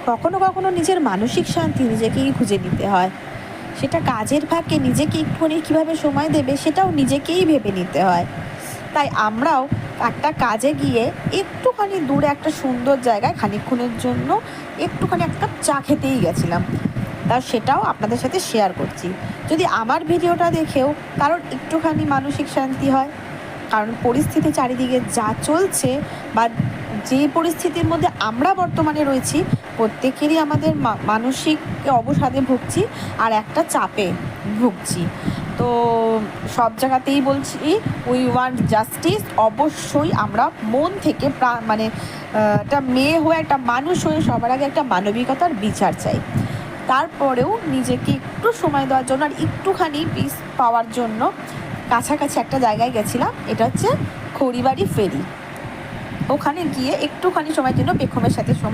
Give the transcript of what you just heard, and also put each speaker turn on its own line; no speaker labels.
কখনো কখনো নিজের মানসিক শান্তি নিজেকেই খুঁজে নিতে হয়। সেটা কাজের ফাঁকে নিজেকে একটুখানি কীভাবে সময় দেবে সেটাও নিজেকেই ভেবে নিতে হয়। তাই আমরাও একটা কাজে গিয়ে একটুখানি দূরে একটা সুন্দর জায়গায় খানিকক্ষণের জন্য একটুখানি এক কাপ চা খেতেই গেছিলাম। তা সেটাও আপনাদের সাথে শেয়ার করছি। যদি আমার ভিডিওটা দেখেও কারণ একটুখানি মানসিক শান্তি হয়, কারণ পরিস্থিতি চারিদিকে যা চলছে বা যে পরিস্থিতির মধ্যে আমরা বর্তমানে রয়েছি, প্রত্যেকেরই আমাদের মানসিক অবসাদে ভুগছি আর একটা চাপে ভুগছি। তো সব জায়গাতেই বলছি উই ওয়ান্ট জাস্টিস। অবশ্যই আমরা মন থেকে মানে একটা মেয়ে হয়ে একটা মানুষ হয়ে সবার আগে একটা মানবিকতার বিচার চাই। তারপরেও নিজেকে একটু সময় দেওয়ার জন্য আর একটুখানি পিস পাওয়ার জন্য কাছাকাছি একটা জায়গায় গেছিলাম। এটা হচ্ছে খড়িবাড়ি ফেরি। ওখানে গিয়ে একটুখানি সময়ের জন্য পেখমের সাথে সময়